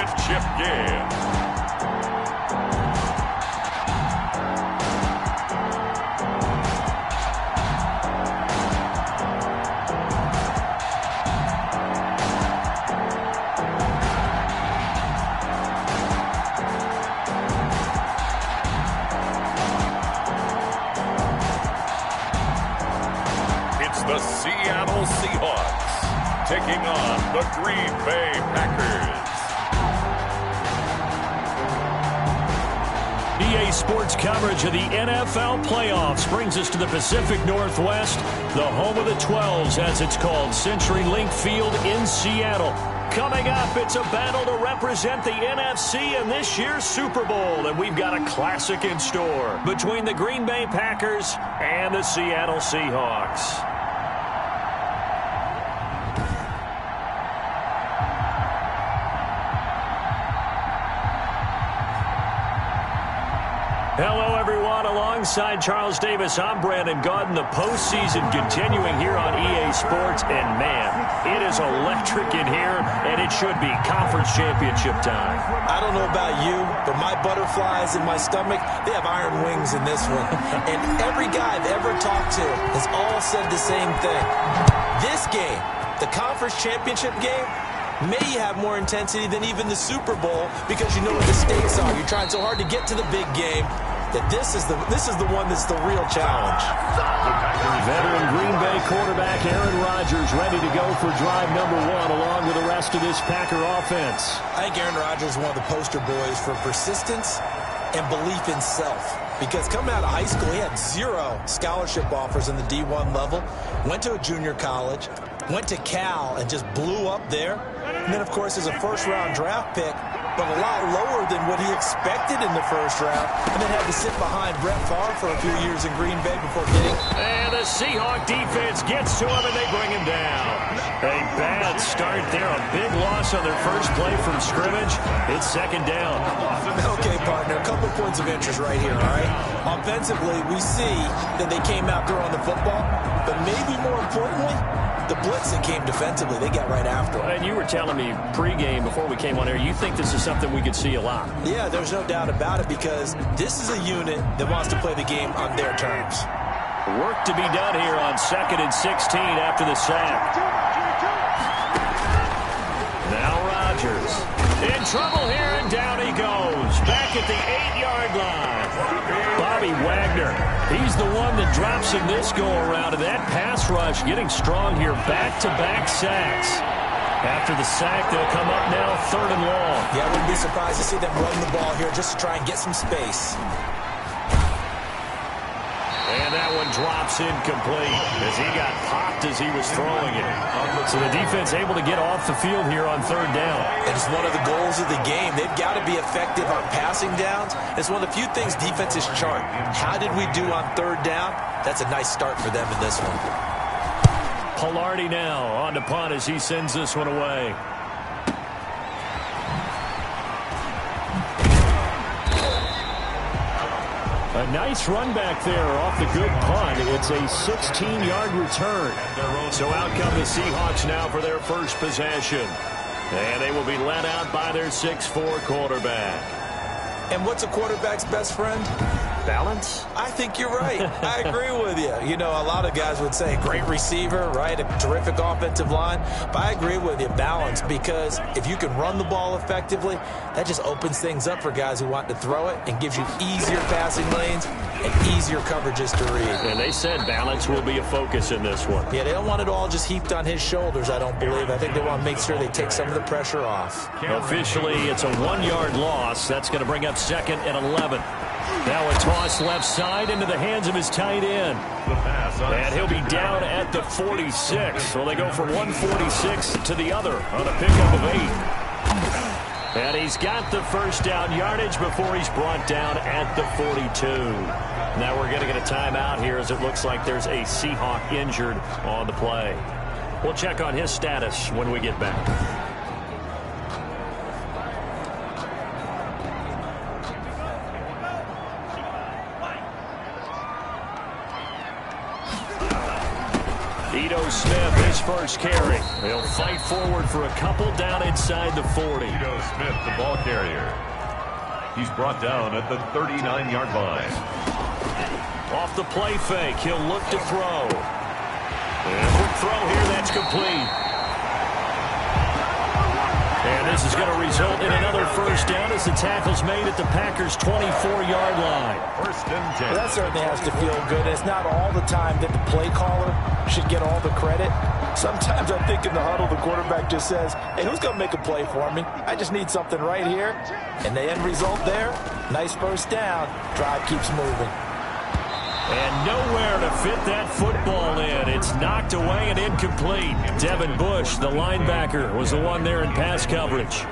championship game. The Seattle Seahawks taking on the Green Bay Packers. EA Sports coverage of the NFL playoffs brings us to the Pacific Northwest, the home of the 12s, as it's called, CenturyLink Field in Seattle. Coming up, it's a battle to represent the NFC in this year's Super Bowl, and we've got a classic in store between the Green Bay Packers and the Seattle Seahawks. Hello, everyone. Alongside Charles Davis, I'm Brandon Gaudin. The postseason continuing here on EA Sports. And, man, it is electric in here, and it should be conference championship time. I don't know about you, but my butterflies in my stomach, they have iron wings in this one. And every guy I've ever talked to has all said the same thing. This game, the conference championship game, may have more intensity than even the Super Bowl because you know what the stakes are. You're trying so hard to get to the big game that this is the one that's the real challenge. Veteran Green Bay quarterback Aaron Rodgers ready to go for drive number one along with the rest of this Packer offense. I think Aaron Rodgers is one of the poster boys for persistence and belief in self. Because coming out of high school, he had 0 scholarship offers in the D1 level, went to a junior college, went to Cal and just blew up there. And then, of course, as a first-round draft pick, but a lot lower than what he expected in the first round, and then had to sit behind Brett Favre for a few years in Green Bay before getting... And the Seahawk defense gets to him, and they bring him down. A bad start there, a big loss on their first play from scrimmage. It's second down. Okay, partner, a couple points of interest right here, all right? Offensively, we see that they came out throwing the football, but maybe more importantly, the blitz that came defensively, they got right after him. And you were telling me pregame before we came on air, you think this is something we could see a lot. Yeah, there's no doubt about it because this is a unit that wants to play the game on their terms. Work to be done here on 2nd and 16 after the sack. Now Rodgers in trouble here, and down he goes. Back at the 8-yard line. Bobby Wagner, he's the one that drops him this go-around, and that pass rush getting strong here. Back-to-back sacks. After the sack, they'll come up now 3rd and long. Yeah, I wouldn't be surprised to see them run the ball here just to try and get some space. And that one drops incomplete as he got popped as he was throwing it. So the defense able to get off the field here on 3rd down. And it's one of the goals of the game. They've got to be effective on passing downs. It's one of the few things defenses chart. How did we do on 3rd down? That's a nice start for them in this one. Pilardi now on to punt as he sends this one away. A nice run back there off the good punt. It's a 16-yard return. So out come the Seahawks now for their first possession. And they will be led out by their 6'4" quarterback. And what's a quarterback's best friend? Balance? I think you're right. I agree with you. You know, a lot of guys would say great receiver, right? A terrific offensive line. But I agree with you, balance, because if you can run the ball effectively, that just opens things up for guys who want to throw it and gives you easier passing lanes and easier coverages to read. And they said balance will be a focus in this one. Yeah, they don't want it all just heaped on his shoulders, I don't believe. I think they want to make sure they take some of the pressure off. Officially, it's a 1-yard loss. That's going to bring up 2nd and 11. Now a toss left side into the hands of his tight end. And he'll be down at the 46. So they go from 146 to the other on a pickup of 8. And he's got the first down yardage before he's brought down at the 42. Now we're going to get a timeout here as it looks like there's a Seahawk injured on the play. We'll check on his status when we get back. Ito Smith, his first carry. He'll fight forward for a couple down inside the 40. Ito Smith, the ball carrier. He's brought down at the 39-yard line. Off the play fake, he'll look to throw. And quick throw here, that's complete. And this is going to result in another first down as the tackle's made at the Packers' 24-yard line. First and 10. Well, that certainly has to feel good. It's not all the time that the play caller should get all the credit. Sometimes I think in the huddle, the quarterback just says, hey, who's going to make a play for me? I just need something right here. And the end result there, nice first down. Drive keeps moving. And nowhere to fit that football in. It's knocked away and incomplete. Devin Bush, the linebacker, was the one there in pass coverage.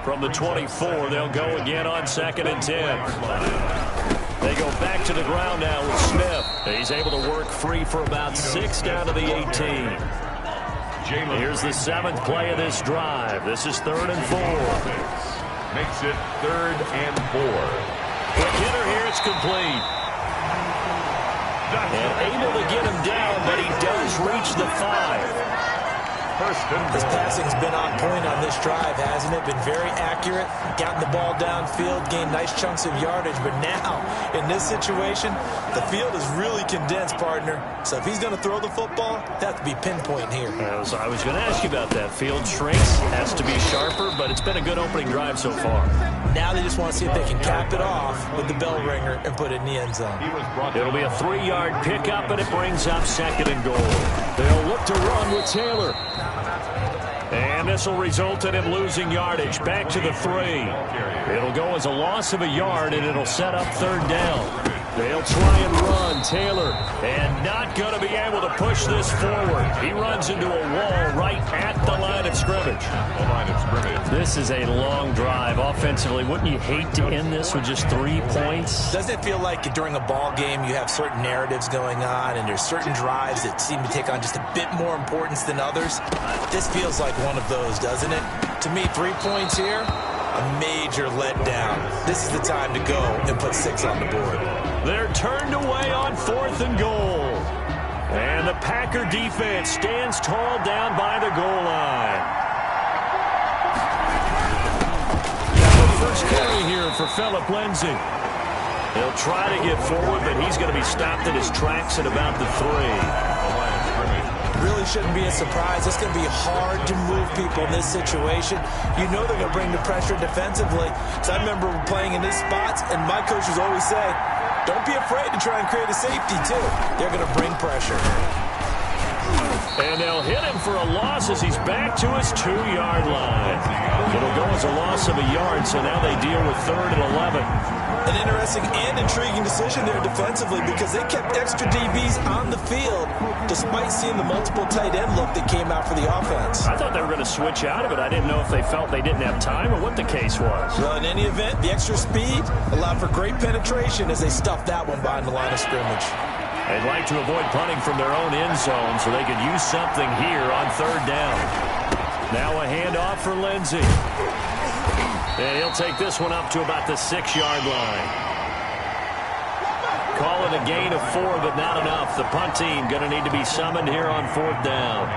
From the 24, they'll go again on 2nd and 10. They go back to the ground now with Smith. He's able to work free for about 6 down to the 18. Here's the 7th play of this drive. This is 3rd and 4. Makes it 3rd and 4. Quick hitter here, it's complete. And able to get him down, but he does reach the 5. His passing's been on point on this drive, hasn't it? Been very accurate, gotten the ball downfield, gained nice chunks of yardage. But now, in this situation, the field is really condensed, partner. So if he's going to throw the football, it has to be pinpoint here. I was going to ask you about that. Field shrinks, has to be sharper, but it's been a good opening drive so far. Now they just want to see if they can cap it off with the bell ringer and put it in the end zone. It'll be a 3-yard pickup, and it brings up 2nd and goal. They'll look to run with Taylor. And this will result in him losing yardage. Back to the 3. It'll go as a loss of a yard, and it'll set up 3rd down. They'll try and run. Taylor, and not going to be able to push this forward. He runs into a wall right at the line of scrimmage. This is a long drive offensively. Wouldn't you hate to end this with just 3 points? Doesn't it feel like during a ball game you have certain narratives going on and there's certain drives that seem to take on just a bit more importance than others? This feels like one of those, doesn't it? To me, 3 points here, a major letdown. This is the time to go and put 6 on the board. They're turned away on 4th and goal. And the Packer defense stands tall down by the goal line. First carry here for Phillip Lindsay. He'll try to get forward, but he's going to be stopped in his tracks at about the 3. Really shouldn't be a surprise. It's going to be hard to move people in this situation. You know they're going to bring the pressure defensively. So I remember playing in these spots, and my coaches always say, don't be afraid to try and create a safety, too. They're going to bring pressure. And they'll hit him for a loss as he's back to his 2-yard line. It'll go as a loss of a yard, so now they deal with 3rd and 11. An interesting and intriguing decision there defensively because they kept extra DBs on the field despite seeing the multiple tight end look that came out for the offense. I thought they were going to switch out of it. I didn't know if they felt they didn't have time or what the case was. Well, in any event, the extra speed allowed for great penetration as they stuffed that one behind the line of scrimmage. They'd like to avoid punting from their own end zone so they could use something here on 3rd down. Now a handoff for Lindsay. And he'll take this one up to about the 6-yard line. Call it a gain of 4, but not enough. The punt team going to need to be summoned here on 4th down.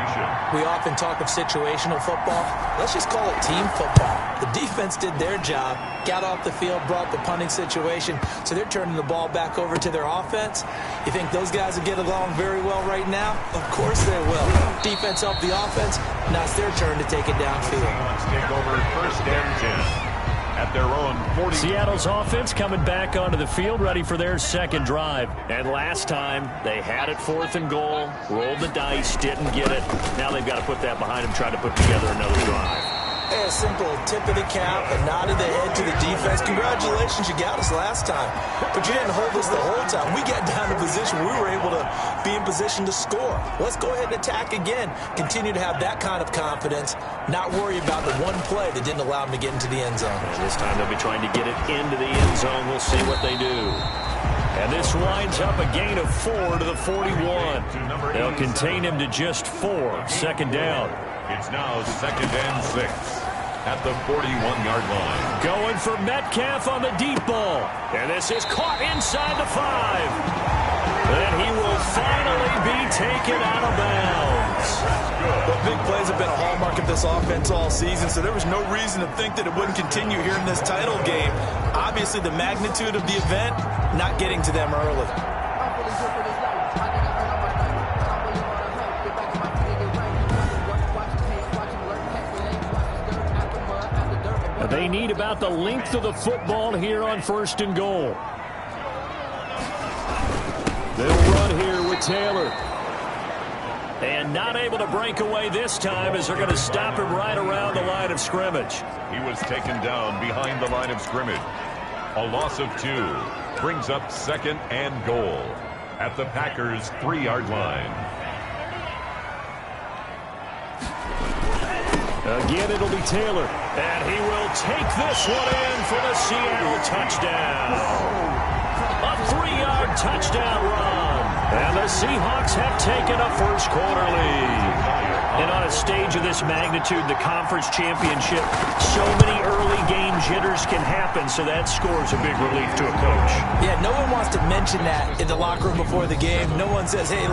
We often talk of situational football. Let's just call it team football. The defense did their job, got off the field, brought the punting situation, so they're turning the ball back over to their offense. You think those guys will get along very well right now? Of course they will. Defense helped the offense. Now it's their turn to take it downfield. Let's take over 1st and 10. At their own 40. Seattle's offense coming back onto the field, ready for their 2nd drive. And last time, they had it 4th and goal, rolled the dice, didn't get it. Now they've got to put that behind them, try to put together another drive. Hey, a simple tip of the cap, a nod of the head to the defense. Congratulations, you got us last time. But you didn't hold us the whole time. We got down to position. We were able to be in position to score. Let's go ahead and attack again. Continue to have that kind of confidence. Not worry about the one play that didn't allow them to get into the end zone. And this time they'll be trying to get it into the end zone. We'll see what they do. And this winds up a gain of 4 to the 41. They'll contain him to just 4. 2nd down. It's now 2nd and 6 at the 41-yard line. Going for Metcalf on the deep ball. And this is caught inside the 5. And he will finally be taken out of bounds. Well, big plays have been a hallmark of this offense all season, so there was no reason to think that it wouldn't continue here in this title game. Obviously, the magnitude of the event not getting to them early. They need about the length of the football here on 1st and goal. They'll run here with Taylor. And not able to break away this time as they're going to stop him right around the line of scrimmage. He was taken down behind the line of scrimmage. A loss of 2 brings up 2nd and goal at the Packers' 3-yard line. Again, it'll be Taylor. And he will take this one in for the Seattle touchdown. A 3-yard touchdown run. And the Seahawks have taken a first-quarter lead. And on a stage of this magnitude, the conference championship, so many early game jitters can happen, so that scores a big relief to a coach. Yeah, no one wants to mention that in the locker room before the game. No one says, hey,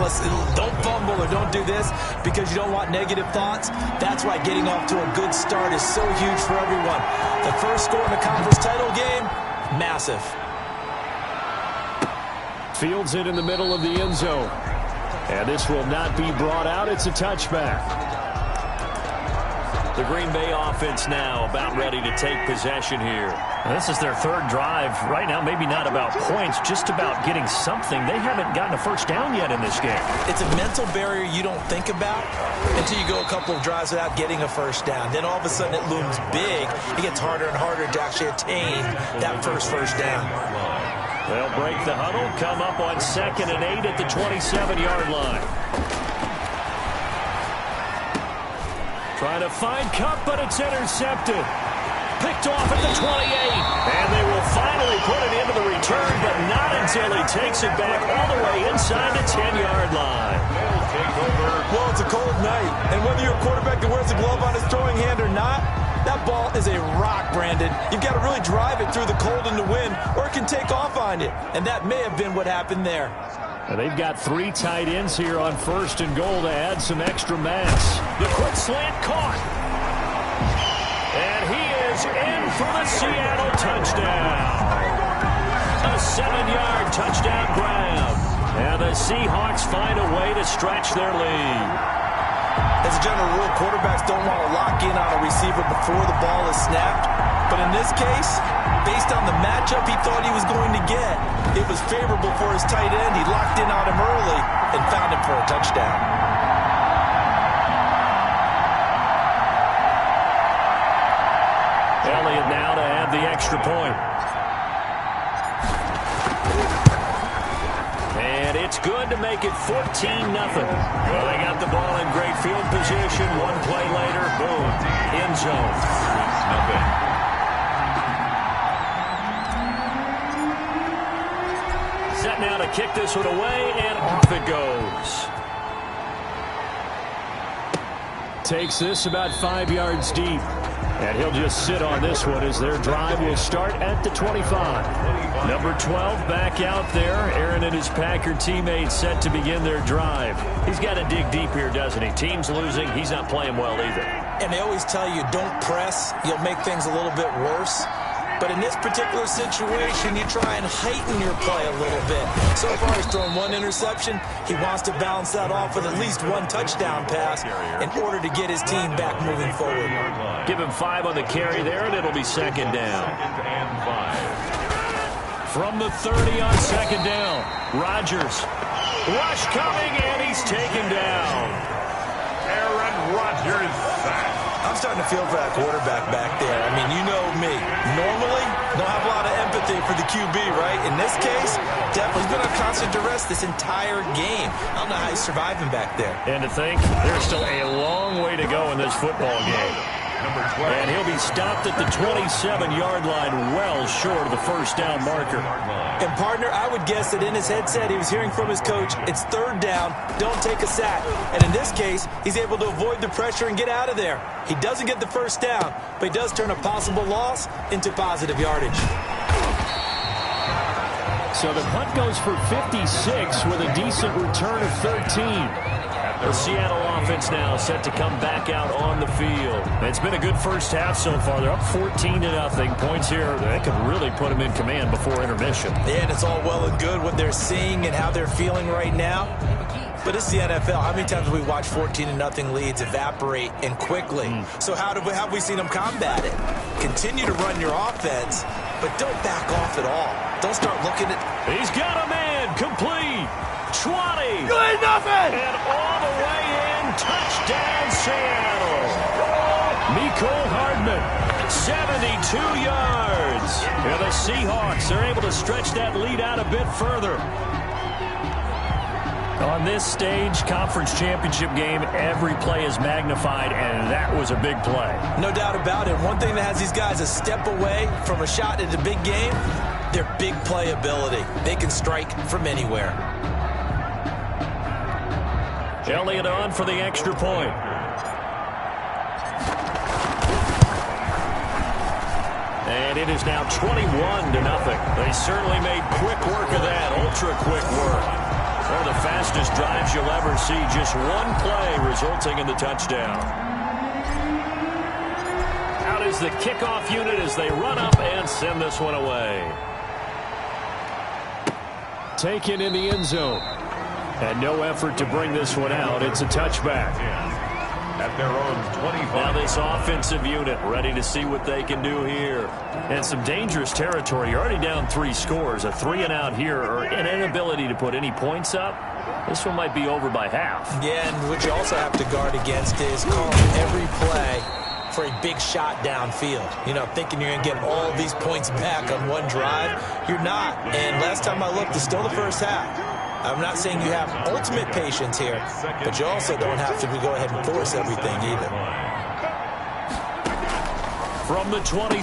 don't fumble or don't do this because you don't want negative thoughts. That's why getting off to a good start is so huge for everyone. The first score in the conference title game, massive. Fields it in the middle of the end zone. And this will not be brought out. It's a touchback. The Green Bay offense now about ready to take possession here. Now, this is their 3rd drive. Right now, maybe not about points, just about getting something. They haven't gotten a first down yet in this game. It's a mental barrier you don't think about until you go a couple of drives without getting a first down. Then all of a sudden it looms big. It gets harder and harder to actually attain that first down. They'll break the huddle, come up on 2nd and 8 at the 27-yard line. Trying to find Cup, but it's intercepted. Picked off at the 28. And they will finally put it into the return, but not until he takes it back all the way inside the 10-yard line. They'll take over. Well, it's a cold night, and whether you're a quarterback that wears a glove on his throwing hand or not, that ball is a rock, Brandon. You've got to really drive it through the cold and the wind, or it can take off on you. And that may have been what happened there. And they've got 3 tight ends here on 1st and goal to add some extra mass. The quick slant caught. And he is in for the Seattle touchdown. A 7-yard touchdown grab. And the Seahawks find a way to stretch their lead. As a general rule, quarterbacks don't want to lock in on a receiver before the ball is snapped. But in this case, based on the matchup he thought he was going to get, it was favorable for his tight end. He locked in on him early and found him for a touchdown. Elliott now to add the extra point. And it's good to make it 14-0. Well, they got the ball in great field position. One play later, boom, end zone. Nothing. Set now to kick this one away, and off it goes. Takes this about 5 yards deep. And he'll just sit on this one as their drive will start at the 25. Number 12 back out there. Aaron and his Packer teammates set to begin their drive. He's got to dig deep here, doesn't he? Team's losing. He's not playing well either. And they always tell you, don't press. You'll make things a little bit worse. But in this particular situation, you try and heighten your play a little bit. So far, he's thrown 1 interception. He wants to balance that off with at least 1 touchdown pass in order to get his team back moving forward. Give him 5 on the carry there, and it'll be 2nd down. 2nd and 5. From the 30 on 2nd down, Rodgers. Rush coming, and he's taken down. Aaron Rodgers sacked. I'm starting to feel for that quarterback back there. I mean, you know me. Normally, don't have a lot of empathy for the QB, right? In this case, definitely he's been on constant duress this entire game. I don't know how he's surviving back there. And to think, there's still a long way to go in this football game. Number 12. And he'll be stopped at the 27-yard line, well short of the first down marker. And, partner, I would guess that in his headset he was hearing from his coach, it's 3rd down, don't take a sack. And in this case, he's able to avoid the pressure and get out of there. He doesn't get the first down, but he does turn a possible loss into positive yardage. So the punt goes for 56 with a decent return of 13. The Seattle offense now set to come back out on the field. It's been a good first half so far. They're up 14-0. Points here, that could really put them in command before intermission. Yeah, and it's all well and good what they're seeing and how they're feeling right now. But it's the NFL. How many times have we watched 14-0 leads evaporate and quickly? So how have we seen them combat it? Continue to run your offense, but don't back off at all. Don't start looking at... He's got a man, complete. 20. Good nothing! And all the way in, touchdown Seattle. Mecole Hardman, 72 yards. And the Seahawks are able to stretch that lead out a bit further. On this stage, conference championship game, every play is magnified, and that was a big play. No doubt about it. One thing that has these guys a step away from a shot at a big game, their big play ability. They can strike from anywhere. Elliott on for the extra point. And it is now 21-0. They certainly made quick work of that, ultra-quick work. One of the fastest drives you'll ever see. Just one play resulting in the touchdown. Out is the kickoff unit as they run up and send this one away. Taken in the end zone. And no effort to bring this one out. It's a touchback. At their own 25. Now this offensive unit ready to see what they can do here. And some dangerous territory. You're already down 3 scores. A 3-and-out here, or an inability to put any points up. This one might be over by half. Yeah, and what you also have to guard against is calling every play for a big shot downfield. You know, thinking you're going to get all these points back on one drive. You're not. And last time I looked, it's still the first half. I'm not saying you have ultimate patience here, but you also don't have to go ahead and force everything either. From the 27,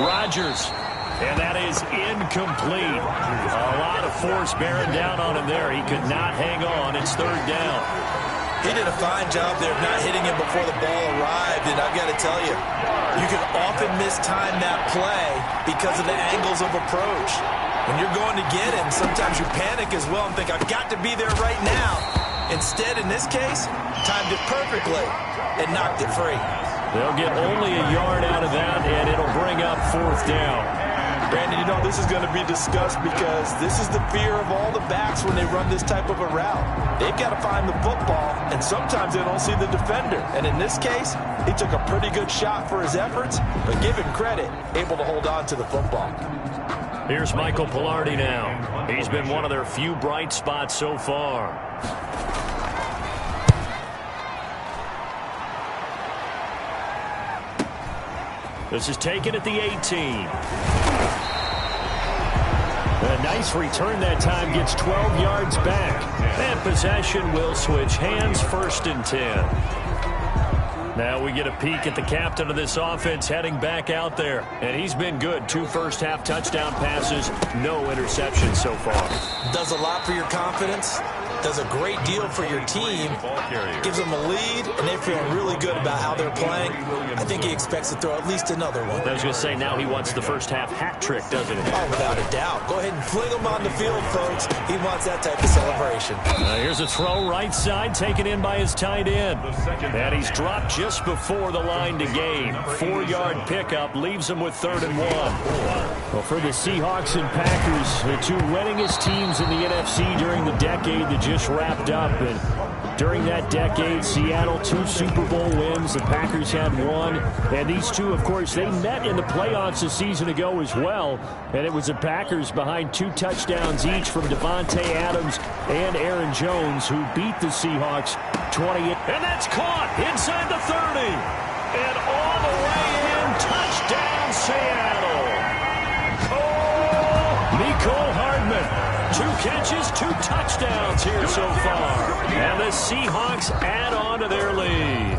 Rodgers. And that is incomplete. A lot of force bearing down on him there. He could not hang on. It's third down. He did a fine job there of not hitting him before the ball arrived, and I've got to tell you, you can often mistime that play because of the angles of approach. When you're going to get him, sometimes you panic as well and think, I've got to be there right now. Instead, in this case, timed it perfectly and knocked it free. They'll get only a yard out of that, and it'll bring up fourth down. Brandon, you know, this is going to be discussed because this is the fear of all the backs when they run this type of a route. They've got to find the football, and sometimes they don't see the defender. And in this case, he took a pretty good shot for his efforts, but give him credit, able to hold on to the football. Here's Michael Pilardi now. He's been one of their few bright spots so far. This is taken at the 18. A nice return that time, gets 12 yards back. And possession will switch hands, 1st and 10. Now we get a peek at the captain of this offense heading back out there. And he's been good. 2 first-half touchdown passes, no interceptions so far. Does a lot for your confidence. Does a great deal for your team. Gives them a lead, and they feel really good about how they're playing. I think he expects to throw at least another one. I was going to say, now he wants the first-half hat trick, doesn't he? Oh, without a doubt. Go ahead and fling him on the field, folks. He wants that type of celebration. Here's a throw right side, taken in by his tight end. And he's dropped just before the line to gain. 4-yard pickup leaves him with 3rd and 1. Well, for the Seahawks and Packers, the 2 winningest teams in the NFC during the decade that just wrapped up. And during that decade, Seattle 2 Super Bowl wins. The Packers had 1. And these 2, of course, they met in the playoffs a season ago as well. And it was the Packers behind 2 touchdowns each from Devontae Adams and Aaron Jones, who beat the Seahawks 20. And that's caught inside the 30. And all the way in, touchdown Seattle. Mecole Hardman. 2 catches, 2 touchdowns here so far. And the Seahawks add on to their lead.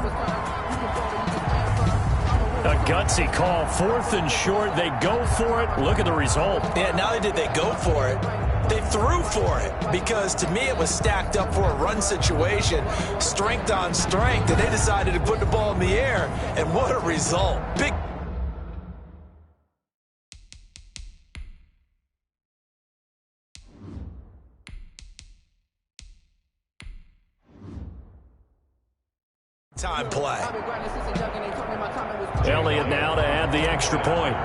A gutsy call, 4th and short. They go for it. Look at the result. Yeah, not only did they go for it, they threw for it. Because to me, it was stacked up for a run situation, strength on strength, and they decided to put the ball in the air. And what a result. Big Time play. Elliott now to add the extra point.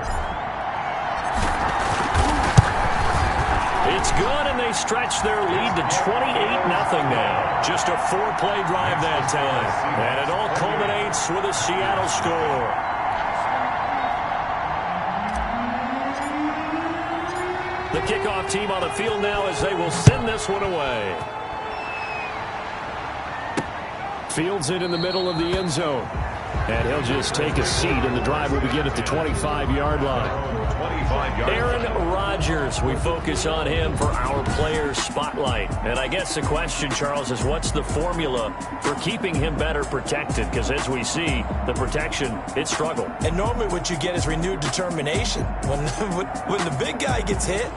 It's good, and they stretch their lead to 28-0 now. Just a 4-play drive that time. And it all culminates with a Seattle score. The kickoff team on the field now as they will send this one away. Fields it in the middle of the end zone. And he'll just take a seat, and the drive will begin at the 25-yard line. Aaron Rodgers, we focus on him for our player spotlight. And I guess the question, Charles, is what's the formula for keeping him better protected? Because as we see, the protection, it struggled. And normally what you get is renewed determination. When the big guy gets hit,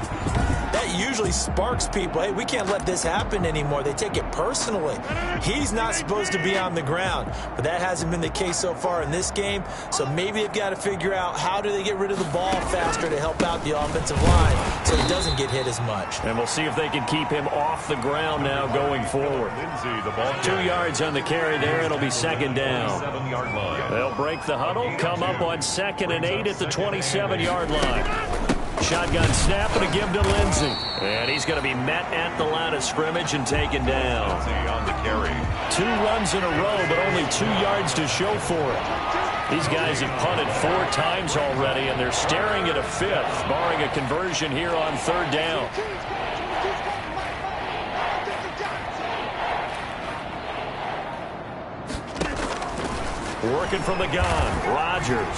that usually sparks people. Hey, we can't let this happen anymore. They take it personally. He's not supposed to be on the ground, but that hasn't been the case so far in this game. So maybe they've got to figure out how do they get rid of the ball faster to help out the offensive line so he doesn't get hit as much. And we'll see if they can keep him off the ground now going forward. 2 yards on the carry there. It'll be second down. They'll break the huddle, come up on 2nd and 8 at the 27-yard line. Shotgun snap and a give to Lindsey. And he's going to be met at the line of scrimmage and taken down. On the carry. 2 runs in a row, but only 2 yards to show for it. These guys have punted 4 times already, and they're staring at a 5th, barring a conversion here on 3rd down. Working from the gun, Rodgers.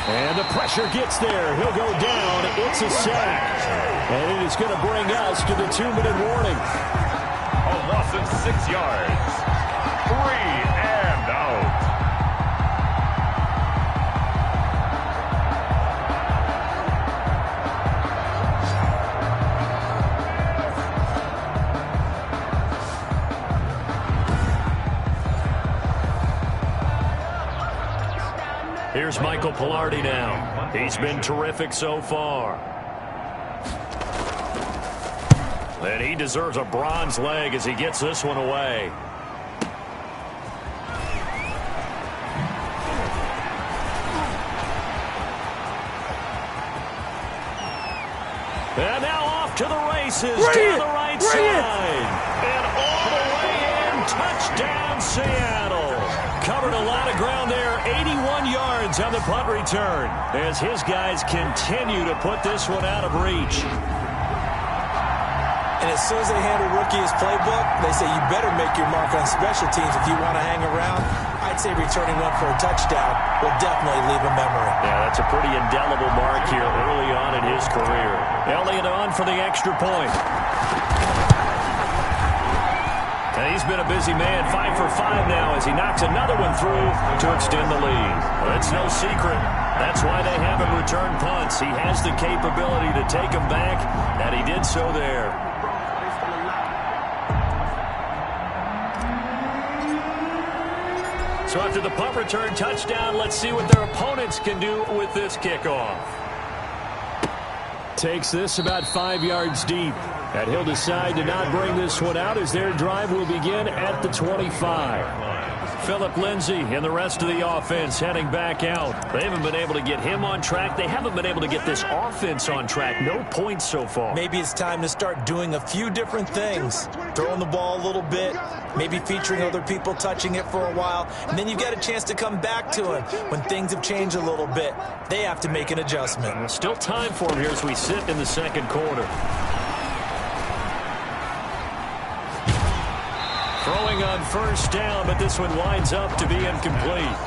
And the pressure gets there. He'll go down. It's a sack. And it is going to bring us to the 2-minute warning. A loss of 6 yards. 3 and out. Here's Michael Pilardi now. He's been terrific so far. And he deserves a bronze leg as he gets this one away. And now off to the races down the right side. And all the way in, touchdown Seattle. Covered a lot of ground there, 81 yards on the punt return as his guys continue to put this one out of reach. And as soon as they hand a rookie his playbook, they say you better make your mark on special teams if you want to hang around. I'd say returning one for a touchdown will definitely leave a memory. Yeah, that's a pretty indelible mark here early on in his career. Elliott on for the extra point. And he's been a busy man, 5 for 5 now as he knocks another one through to extend the lead. Well, it's no secret. That's why they have him return punts. He has the capability to take them back, and he did so there. So after the punt return touchdown, let's see what their opponents can do with this kickoff. Takes this about 5 yards deep. And he'll decide to not bring this one out as their drive will begin at the 25. Phillip Lindsay and the rest of the offense heading back out. They haven't been able to get him on track. They haven't been able to get this offense on track. No points so far. Maybe it's time to start doing a few different things. Throwing the ball a little bit, maybe featuring other people touching it for a while, and then you've got a chance to come back to him when things have changed a little bit. They have to make an adjustment. There's still time for him here as we sit in the second quarter. Throwing on first down, but this one winds up to be incomplete.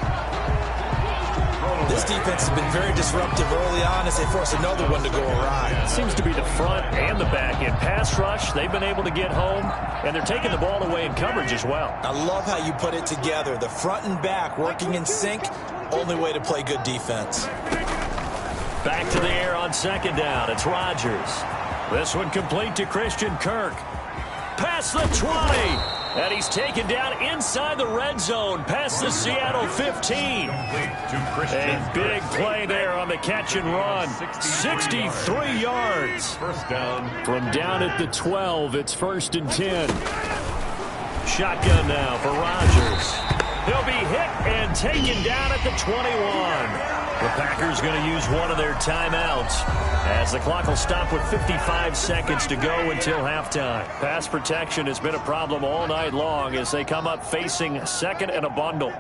This defense has been very disruptive early on as they force another one to go awry. It seems to be the front and the back. In pass rush, they've been able to get home, and they're taking the ball away in coverage as well. I love how you put it together. The front and back working in sync, only way to play good defense. Back to the air on second down. It's Rodgers. This one complete to Christian Kirk. Past the 20. And he's taken down inside the red zone, past the Seattle 15. A big play there on the catch and run. 63 yards. First down. From down at the 12, it's 1st and 10. Shotgun now for Rodgers. He'll be hit and taken down at the 21. The Packers going to use one of their timeouts as the clock will stop with 55 seconds to go until halftime. Pass protection has been a problem all night long as they come up facing second and a bundle.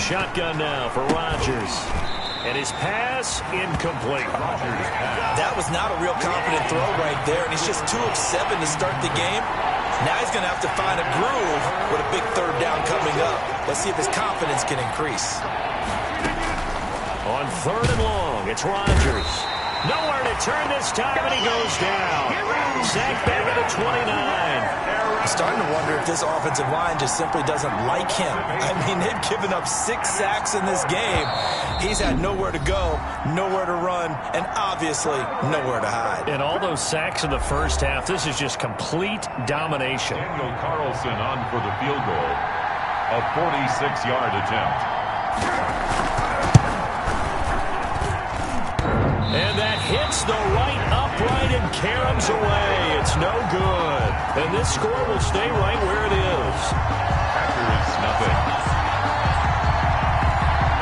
Shotgun now for Rodgers. And his pass incomplete. That was not a real confident throw right there, and he's just 2 of 7 to start the game. Now he's going to have to find a groove with a big third down coming up. Let's see if his confidence can increase. On third and long, it's Rodgers. Nowhere to turn this time, and he goes down. Sacked back at the 29. I'm starting to wonder if this offensive line just simply doesn't like him. I mean, they've given up 6 sacks in this game. He's had nowhere to go, nowhere to run, and obviously nowhere to hide. And all those sacks in the first half, this is just complete domination. Daniel Carlson on for the field goal. A 46-yard attempt. And that hits the right upright and caroms away. It's no good. And this score will stay right where it is. Packers nothing.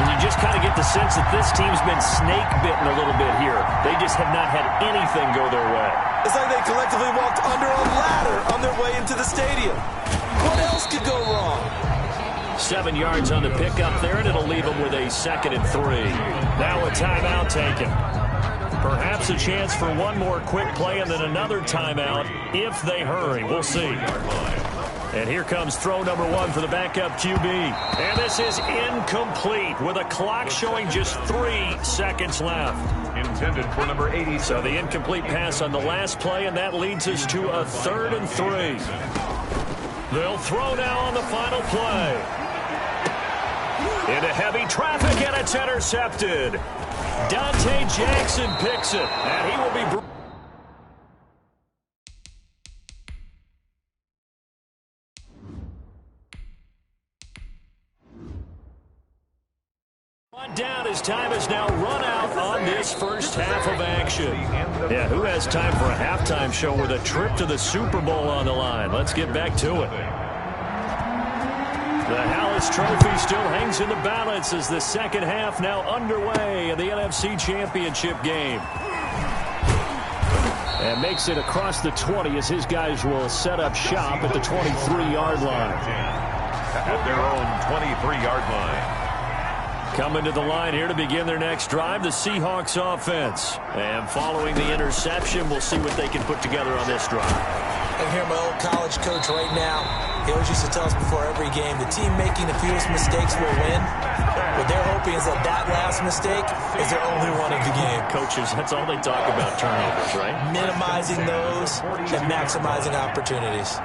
And you just kind of get the sense that this team's been snake-bitten a little bit here. They just have not had anything go their way. It's like they collectively walked under a ladder on their way into the stadium. What else could go wrong? 7 yards on the pickup there, and it'll leave them with a 2nd and 3. Now a timeout taken. Perhaps a chance for one more quick play and then another timeout if they hurry. We'll see. And here comes throw number 1 for the backup QB. And this is incomplete with a clock showing just 3 seconds left. Intended for number 80. So the incomplete pass on the last play, and that leads us to a 3rd and 3. They'll throw now on the final play. Into heavy traffic, and it's intercepted. Dante Jackson picks it, and he will be down. His time is now run out on this first half of action. Yeah, who has time for a halftime show with a trip to the Super Bowl on the line? Let's get back to it. The Hallis Trophy still hangs in the balance as the second half now underway in the NFC Championship game. And makes it across the 20 as his guys will set up shop at the 23-yard line. At their own 23-yard line. Coming to the line here to begin their next drive, the Seahawks offense. And following the interception, we'll see what they can put together on this drive. I hear my old college coach right now. He always used to tell us before every game, the team making the fewest mistakes will win. What they're hoping is that that last mistake is their only one of the game. Coaches, that's all they talk about, turnovers, right? Minimizing those and maximizing opportunities.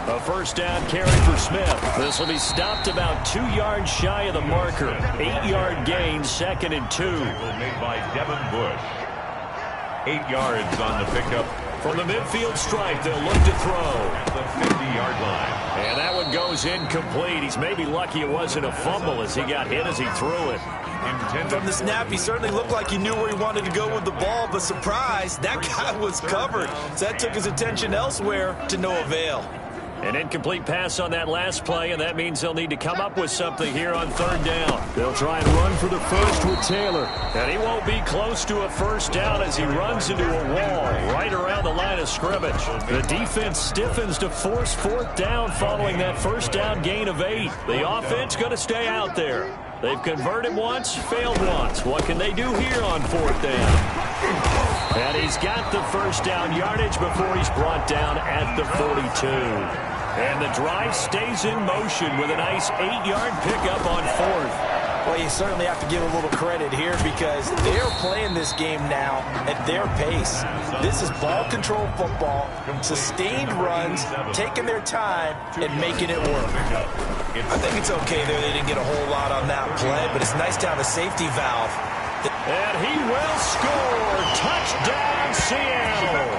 A first down carry for Smith. This will be stopped about 2 yards shy of the marker. 8-yard gain, 2nd and 2. Made by Devin Bush. 8 yards on the pickup. From the midfield stripe, they'll look to throw. At the 50-yard line. And that one goes incomplete. He's maybe lucky it wasn't a fumble as he got hit as he threw it. From the snap, he certainly looked like he knew where he wanted to go with the ball, but surprise, that guy was covered. So that took his attention elsewhere to no avail. An incomplete pass on that last play, and that means they'll need to come up with something here on 3rd down. They'll try and run for the first with Taylor. And he won't be close to a first down as he runs into a wall right around the line of scrimmage. The defense stiffens to force 4th down following that first down gain of 8. The offense going to stay out there. They've converted once, failed once. What can they do here on 4th down? And he's got the first down yardage before he's brought down at the 42. And the drive stays in motion with a nice 8-yard pickup on 4th. Well, you certainly have to give a little credit here because they're playing this game now at their pace. This is ball control football, sustained runs, taking their time, and making it work. I think it's okay there. They didn't get a whole lot on that play, but it's nice to have a safety valve. And he will score. Touchdown, Seattle.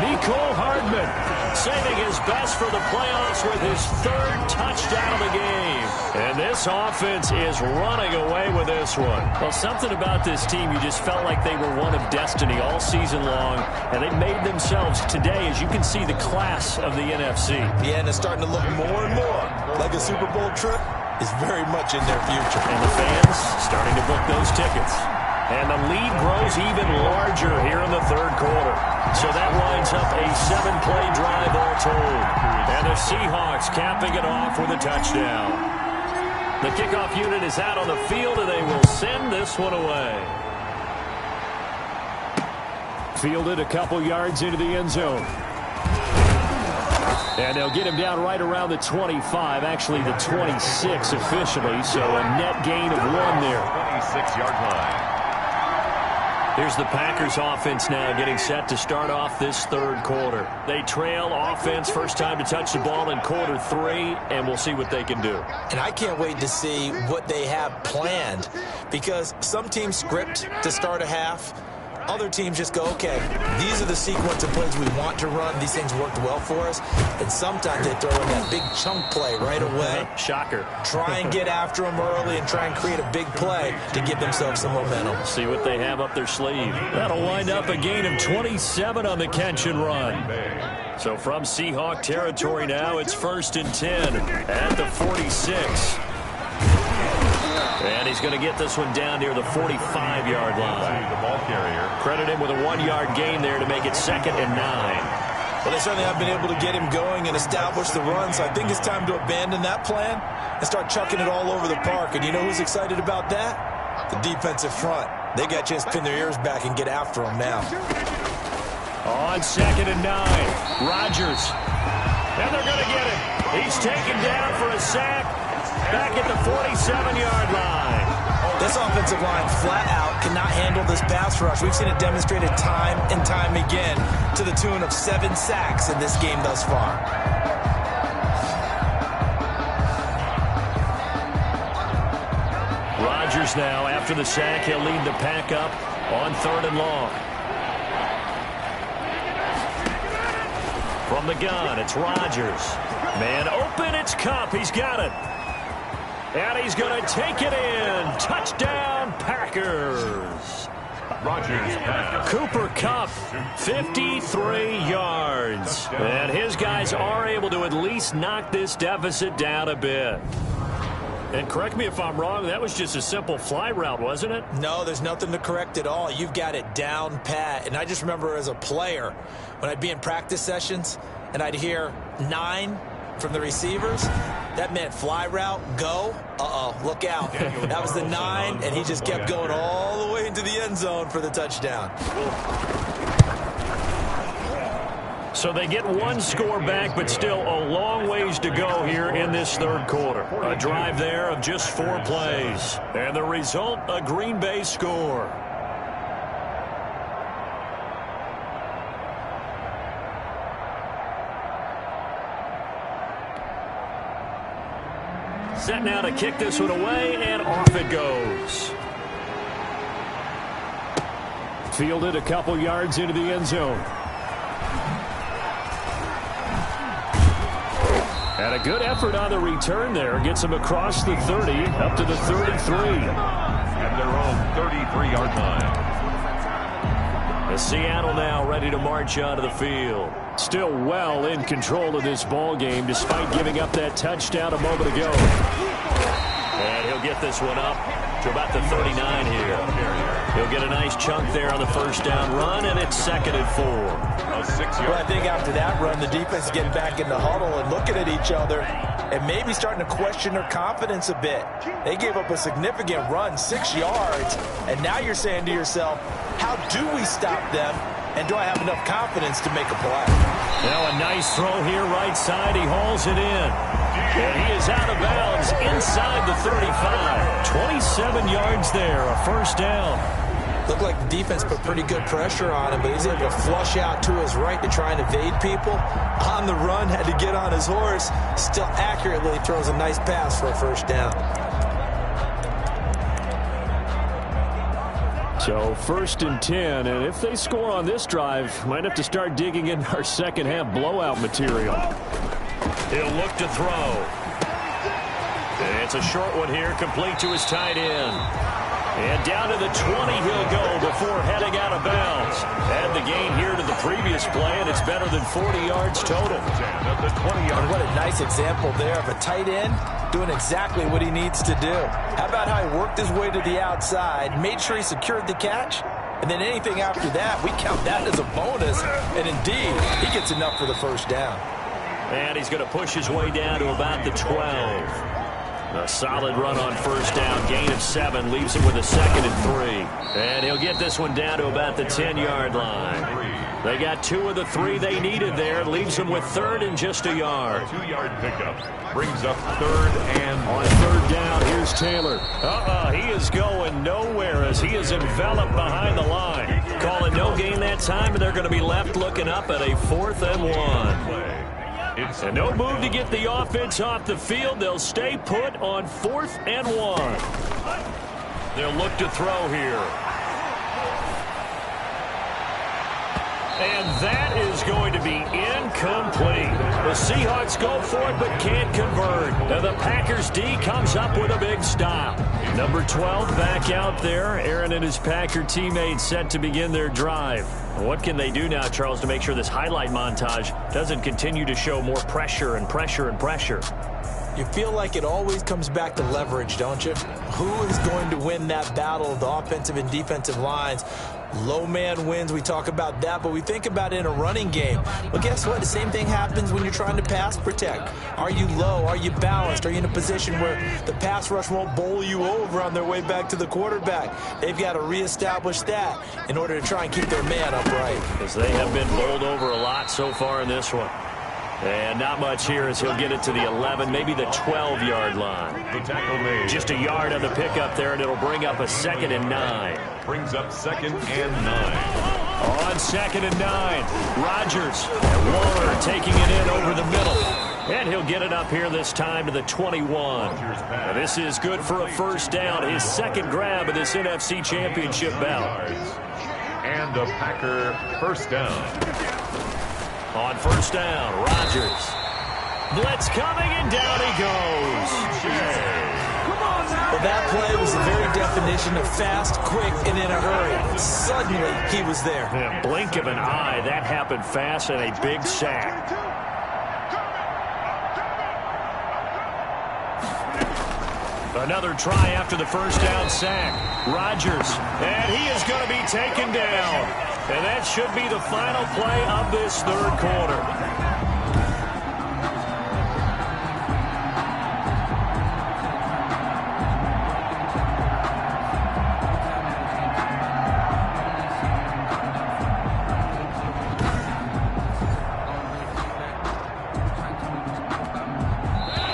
Mecole Hardman. saving his best for the playoffs with his third touchdown of the game. And this offense is running away with this one. Well, something about this team, you just felt like they were one of destiny all season long, and they made themselves today, as you can see, the class of the NFC. Yeah, and it's starting to look more and more like a Super Bowl trip is very much in their future. And the fans starting to book those tickets. And the lead grows even larger here in the third quarter. So that winds up a 7-play drive all told. And the Seahawks capping it off with a touchdown. The kickoff unit is out on the field, and they will send this one away. Fielded a couple yards into the end zone. And they'll get him down right around the 25, actually the 26 officially, so a net gain of 1 there. 26-yard line. Here's the Packers offense now getting set to start off this third quarter. They trail offense, first time to touch the ball in quarter 3, and we'll see what they can do. And I can't wait to see what they have planned, because some teams script to start a half. Other teams just go, okay, these are the sequence of plays we want to run. These things worked well for us. And sometimes they throw in that big chunk play right away. Shocker. Try and get after them early and try and create a big play to give themselves some momentum. See what they have up their sleeve. That'll wind up a gain of 27 on the catch and run. So from Seahawk territory now, it's 1st and 10 at the 46. And he's going to get this one down near the 45-yard line. The ball carrier. Credit him with a 1-yard gain there to make it 2nd and 9. Well, they certainly have been able to get him going and establish the run, so I think it's time to abandon that plan and start chucking it all over the park. And you know who's excited about that? The defensive front. They got a chance to pin their ears back and get after him now. On 2nd and 9, Rodgers. And they're going to get him. He's taken down for a sack. Back at the 47-yard line. This offensive line flat out cannot handle this pass rush. We've seen it demonstrated time and time again to the tune of 7 sacks in this game thus far. Rodgers now, after the sack, he'll lead the pack up on 3rd and long. From the gun, it's Rodgers. Man open, it's Kupp. He's got it. And he's going to take it in. Touchdown, Packers. Rodgers pass. Cooper Kupp, 53 yards. And his guys are able to at least knock this deficit down a bit. And correct me if I'm wrong, that was just a simple fly route, wasn't it? No, there's nothing to correct at all. You've got it down pat. And I just remember as a player, when I'd be in practice sessions and I'd hear 9 from the receivers, that meant fly route, go, look out. That was the 9, and he just kept going all the way into the end zone for the touchdown. So they get 1 score back, but still a long ways to go here in this third quarter. A drive there of just 4 plays. And the result, a Green Bay score. Set now to kick this one away, and off it goes. Fielded a couple yards into the end zone. And a good effort on the return there. Gets him across the 30, up to the 33. And their own 33-yard line. Seattle now ready to march onto the field. Still well in control of this ball game despite giving up that touchdown a moment ago. And he'll get this one up to about the 39 here. He'll get a nice chunk there on the first down run, and it's 2nd and 4. Well, I think after that run, the defense is getting back in the huddle and looking at each other and maybe starting to question their confidence a bit. They gave up a significant run, 6 yards, and now you're saying to yourself, how do we stop them, and do I have enough confidence to make a play? Now a nice throw here right side. He hauls it in. And he is out of bounds inside the 35. 27 yards there, a first down. Looked like the defense put pretty good pressure on him, but he's able to flush out to his right to try and evade people. On the run, had to get on his horse. Still accurately throws a nice pass for a first down. So 1st and 10, and if they score on this drive, might have to start digging in our second half blowout material. He'll look to throw. It's a short one here, complete to his tight end. And down to the 20 he'll go before heading out of bounds. Add the gain here to the previous play, and it's better than 40 yards total. And what a nice example there of a tight end doing exactly what he needs to do. How about how he worked his way to the outside, made sure he secured the catch, and then anything after that, we count that as a bonus. And indeed, he gets enough for the first down. And he's going to push his way down to about the 12. A solid run on first down. Gain of 7 leaves him with a 2nd and 3. And he'll get this one down to about the 10-yard line. They got 2 of the 3 they needed there. Leaves them with 3rd and just a yard. 2-yard pickup brings up 3rd and on 3rd down. Here's Taylor. He is going nowhere as he is enveloped behind the line. Calling no gain that time, and they're going to be left looking up at a 4th and 1. And no move to get the offense off the field. They'll stay put on 4th and 1. They'll look to throw here. And that is going to be incomplete. The Seahawks go for it but can't convert. And the Packers D comes up with a big stop. Number 12 back out there. Aaron and his Packer teammates set to begin their drive. What can they do now, Charles, to make sure this highlight montage doesn't continue to show more pressure and pressure and pressure? You feel like it always comes back to leverage, don't you? Who is going to win that battle of the offensive and defensive lines? Low man wins. We talk about that, but we think about it in a running game. Well, guess what? The same thing happens when you're trying to pass protect. Are you low? Are you balanced? Are you in a position where the pass rush won't bowl you over on their way back to the quarterback? They've got to reestablish that in order to try and keep their man upright. Because they have been bowled over a lot so far in this one. And not much here as he'll get it to the 11, maybe the 12-yard line. the tackle made. Just a yard on the pickup there, and it'll bring up a 2nd and 9. Brings up 2nd and 9. On 2nd and 9, Rodgers and Warner taking it in over the middle. And he'll get it up here this time to the 21. Now this is good for a first down, his 2nd grab of this NFC Championship bout. And a Packer first down. On first down, Rodgers. Blitz coming, and down he goes. Well, that play was the very definition of fast, quick, and in a hurry. Suddenly, he was there. In a blink of an eye, that happened fast, and a big sack. Another try after the first down sack. Rodgers, and he is going to be taken down. And that should be the final play of this 3rd quarter.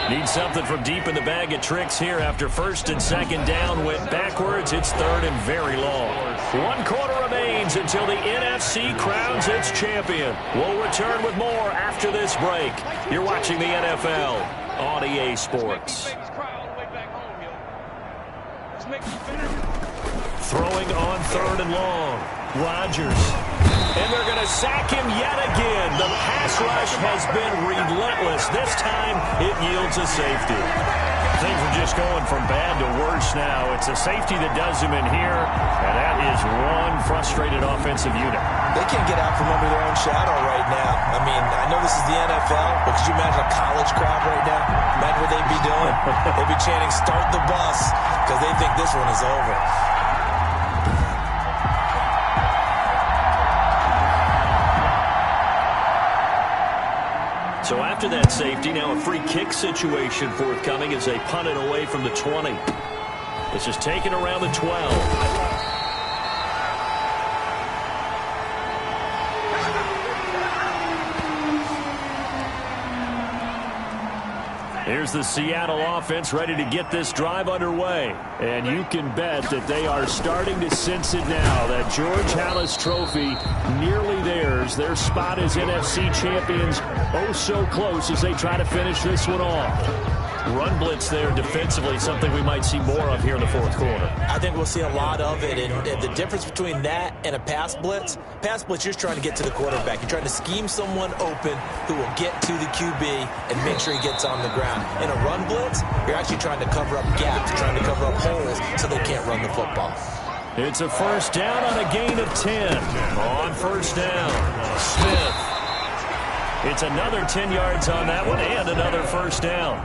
Need something from deep in the bag of tricks here after 1st and 2nd down went backwards. It's 3rd and very long. 1 quarter remains until the NFC crowns its champion. We'll return with more after this break. You're watching the NFL on EA Sports. Throwing on 3rd and long. Rodgers. And they're going to sack him yet again. The pass rush has been relentless. This time, it yields a safety. Things are just going from bad to worse now. It's a safety that does him in here, and that is one frustrated offensive unit. They can't get out from under their own shadow right now. I mean, I know this is the NFL, but could you imagine a college crowd right now? Imagine what they'd be doing. They'd be chanting, "Start the bus," because they think this one is over. So after that safety, now a free kick situation forthcoming as they punt it away from the 20. This is taken around the 12. Here's the Seattle offense ready to get this drive underway. And you can bet that they are starting to sense it now. That George Halas trophy nearly theirs. Their spot as NFC champions oh so close as they try to finish this one off. run blitz there defensively, something we might see more of here in the fourth quarter. I think we'll see a lot of it, and the difference between that and a pass blitz, you're just trying to get to the quarterback. You're trying to scheme someone open who will get to the QB and make sure he gets on the ground. In a run blitz, you're actually trying to cover up gaps, trying to cover up holes so they can't run the football. It's a first down on a gain of 10. On first down, Smith. It's another 10 yards on that one and another first down.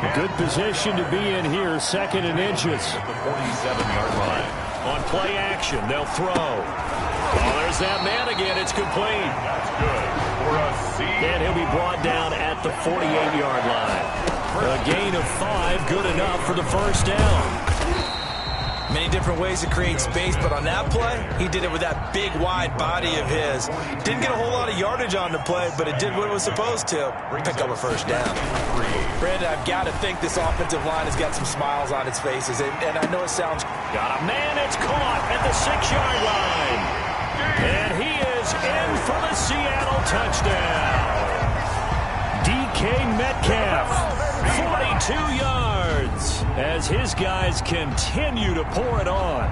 A good position to be in here, second and inches. At the 47-yard line. On play action, they'll throw. Oh, there's that man again. It's complete. That's good for a C. And he'll be brought down at the 48-yard line. A gain of 5, good enough for the first down. Many different ways to create space, but on that play, he did it with that big, wide body of his. Didn't get a whole lot of yardage on the play, but it did what it was supposed to. Pick up a first down. Brandon, I've got to think this offensive line has got some smiles on its faces, and I know it sounds... Got a man, it's caught at the 6-yard line. And he is in for the Seattle touchdown. DK Metcalf, 42 yards, as his guys continue to pour it on.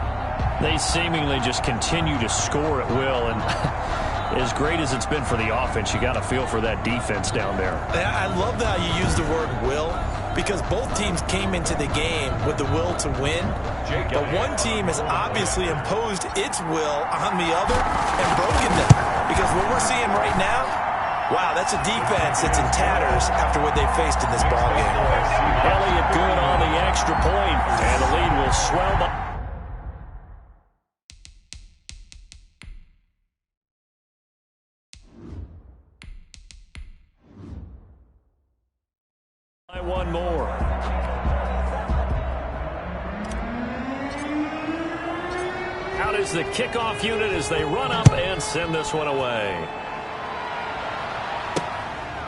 They seemingly just continue to score at will, and as great as it's been for the offense, you got to feel for that defense down there. I love how you use the word will, because both teams came into the game with the will to win, but one team has obviously imposed its will on the other and broken them, because what we're seeing right now, wow, that's a defense that's in tatters after what they faced in this ballgame. Elliott good on the extra point, and the lead will swell by. One more. Out is the kickoff unit as they run up and send this one away.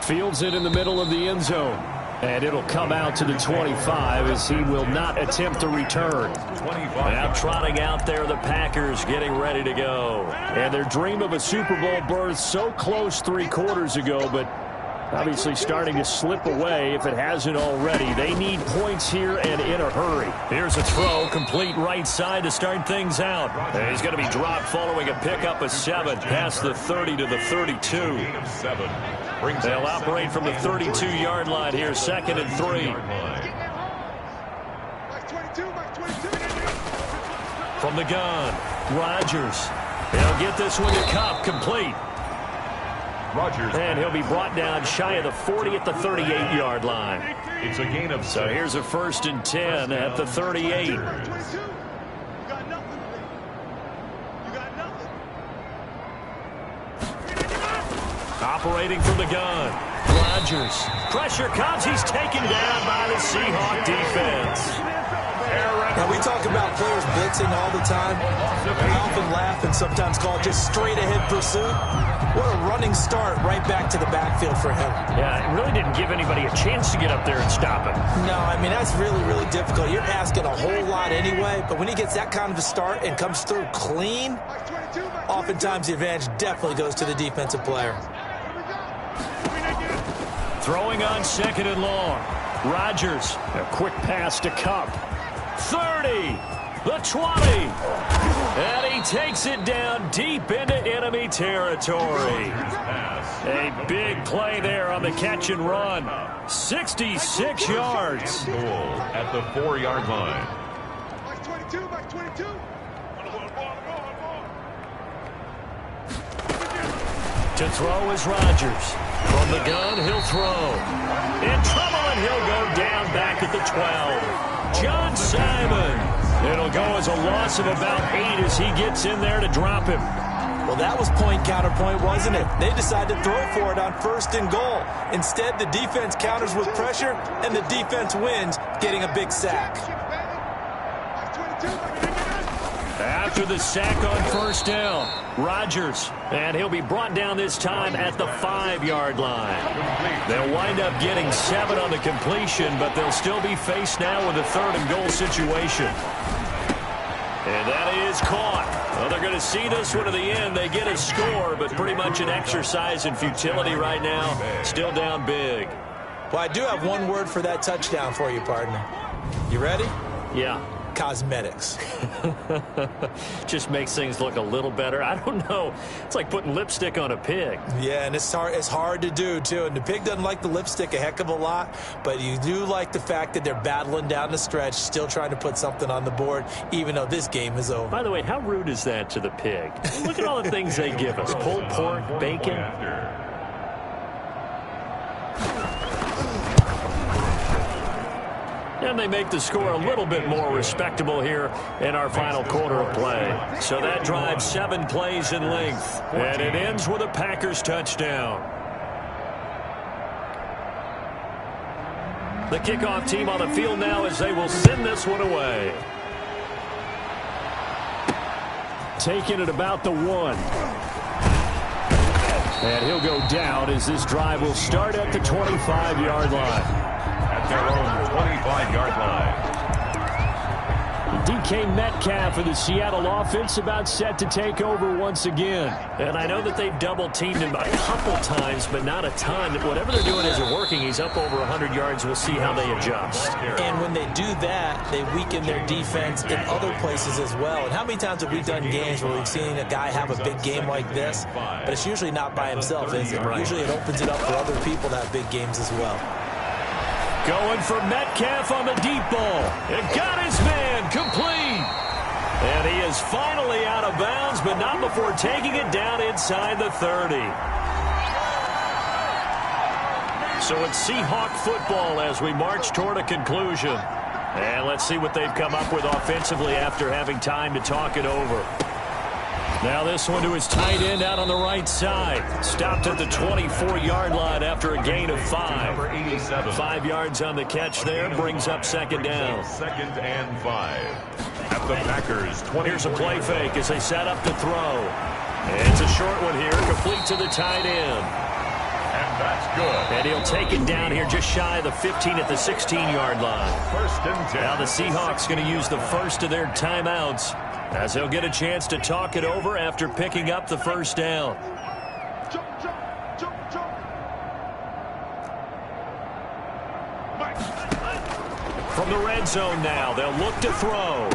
Fields it in the middle of the end zone. And it'll come out to the 25 as he will not attempt to return. Now trotting out there, the Packers getting ready to go. And their dream of a Super Bowl berth so close 3 quarters ago, but obviously starting to slip away if it hasn't already. They need points here and in a hurry. Here's a throw, complete right side to start things out. And he's going to be dropped following a pickup of 7 past the 30 to the 32. They'll operate from the 32-yard line here, 2nd and 3. From the gun, Rodgers. He'll get this one to Kupp, complete. Rodgers. And he'll be brought down shy of the 40 at the 38-yard line. It's a gain of 6. So here's a 1st and 10 at the 38. Operating from the gun, Rodgers. Pressure comes. He's taken down by the Seahawk defense. Now, we talk about players blitzing all the time. I often laugh and sometimes call it just straight-ahead pursuit. What a running start right back to the backfield for him. Yeah, it really didn't give anybody a chance to get up there and stop him. No, I mean, that's really, really difficult. You're asking a whole lot anyway, but when he gets that kind of a start and comes through clean, oftentimes the advantage definitely goes to the defensive player. Throwing on 2nd and long. Rodgers. A quick pass to Kupp. 30. The 20. And he takes it down deep into enemy territory. A big play there on the catch and run. 66 yards. Goal at the 4-yard line. To throw is Rodgers. From the gun, he'll throw. In trouble, and he'll go down back at the 12. John Simon. It'll go as a loss of about 8 as he gets in there to drop him. Well, that was point counterpoint, wasn't it? They decided to throw for it on 1st and goal. Instead, the defense counters with pressure, and the defense wins, getting a big sack. After the sack on 1st down, Rodgers, and he'll be brought down this time at the 5-yard line. They'll wind up getting 7 on the completion, but they'll still be faced now with a 3rd and goal situation. And that is caught. Well, they're going to see this one to the end. They get a score, but pretty much an exercise in futility right now. Still down big. Well, I do have one word for that touchdown for you, partner. You ready? Yeah. Cosmetics. Just makes things look a little better. I don't know. It's like putting lipstick on a pig. Yeah, and it's hard to do, too. And the pig doesn't like the lipstick a heck of a lot, but you do like the fact that they're battling down the stretch, still trying to put something on the board, even though this game is over. By the way, how rude is that to the pig? Look at all the things they give us. Pulled pork, bacon. And they make the score a little bit more respectable here in our final quarter of play. So that drives 7 plays in length. And it ends with a Packers touchdown. The kickoff team on the field now as they will send this one away. Taking it about the 1. And he'll go down as this drive will start at the 25-yard line. At their own 25-yard line. DK Metcalf for the Seattle offense about set to take over once again. And I know that they've double-teamed him a couple times, but not a ton. Whatever they're doing isn't working. He's up over 100 yards. We'll see how they adjust. And when they do that, they weaken their defense in other places as well. And how many times have we done games where we've seen a guy have a big game like this? But it's usually not by himself, is it? Usually it opens it up for other people to have big games as well. Going for Metcalf on the deep ball. It got his man complete. And he is finally out of bounds, but not before taking it down inside the 30. So it's Seahawk football as we march toward a conclusion. And let's see what they've come up with offensively after having time to talk it over. Now this one to his tight end out on the right side. Stopped at the 24-yard line after a gain of 5. 5 yards on the catch there. Brings up second down. Second and 5. At the Packers 20. Here's a play fake as they set up to throw. And it's a short one here. Complete to the tight end. And that's good. And he'll take it down here just shy of the 15 at the 16-yard line. First and 10. Now the Seahawks going to use the first of their timeouts as they'll get a chance to talk it over after picking up the first down. From the red zone now, they'll look to throw.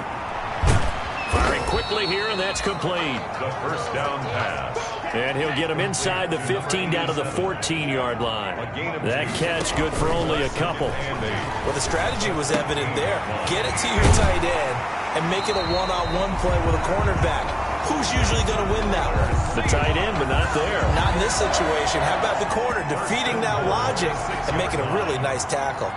Firing quickly here, and that's complete. The first down pass. And he'll get him inside the 15 down to the 14-yard line. That catch good for only a couple. Well, the strategy was evident there. Get it to your tight end and make it a one-on-one play with a cornerback. Who's usually going to win that one? The tight end, but not there. Not in this situation. How about the corner defeating that logic and making a really nice tackle?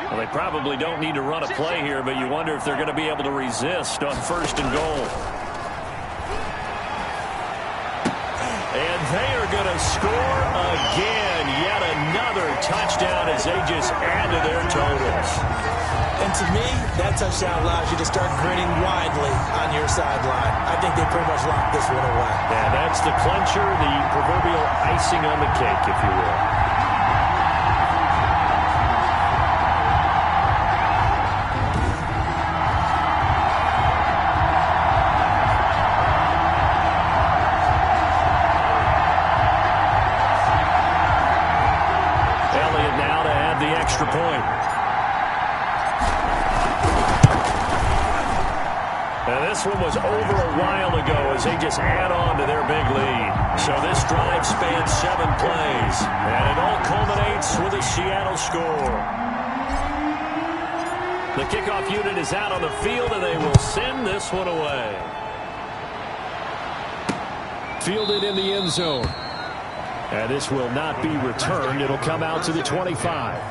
Well, they probably don't need to run a play here, but you wonder if they're going to be able to resist on first and goal. And they are going to score again. Yet another touchdown as they just add to their totals. And to me, that touchdown allows you to start grinning widely on your sideline. I think they pretty much locked this one away. Yeah, that's the clincher, the proverbial icing on the cake, if you will. Elliott now to add the extra point. And this one was over a while ago as they just add on to their big lead. So this drive spans 7 plays. And it all culminates with a Seattle score. The kickoff unit is out on the field, and they will send this one away. Fielded in the end zone. And this will not be returned. It'll come out to the 25.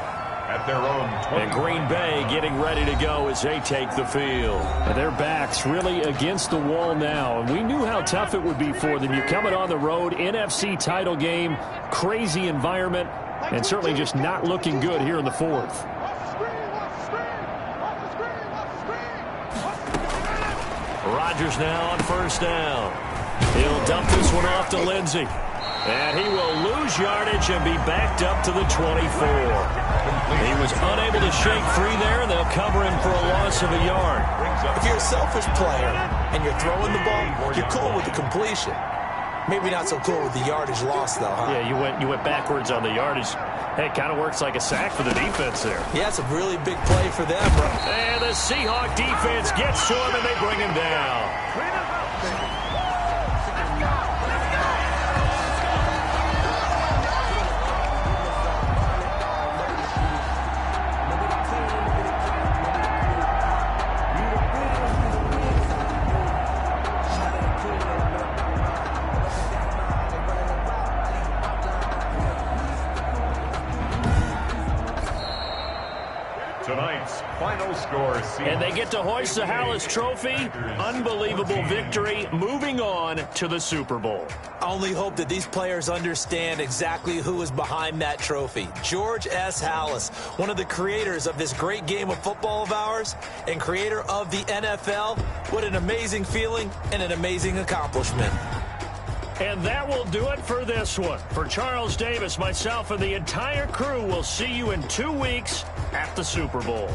At their own 20. And Green Bay getting ready to go as they take the field. And their backs really against the wall now. And we knew how tough it would be for them. You're coming on the road, NFC title game, crazy environment, and certainly just not looking good here in the fourth. Rodgers now on first down. He'll dump this one off to Lindsey. And he will lose yardage and be backed up to the 24. He was unable to shake free there, and they'll cover him for a loss of a yard. If you're a selfish player and you're throwing the ball, you're cool with the completion. Maybe not so cool with the yardage loss, though, huh? Yeah, you went backwards on the yardage. Hey, it kind of works like a sack for the defense there. Yeah, it's a really big play for them, bro. And the Seahawk defense gets to him, and they bring him down. Tonight's final score. And they get to hoist the Hallis Trophy. Unbelievable victory. Moving on to the Super Bowl. I only hope that these players understand exactly who is behind that trophy. George S. Hallis, one of the creators of this great game of football of ours and creator of the NFL. What an amazing feeling and an amazing accomplishment. And that will do it for this one. For Charles Davis, myself, and the entire crew, we'll see you in 2 weeks at the Super Bowl.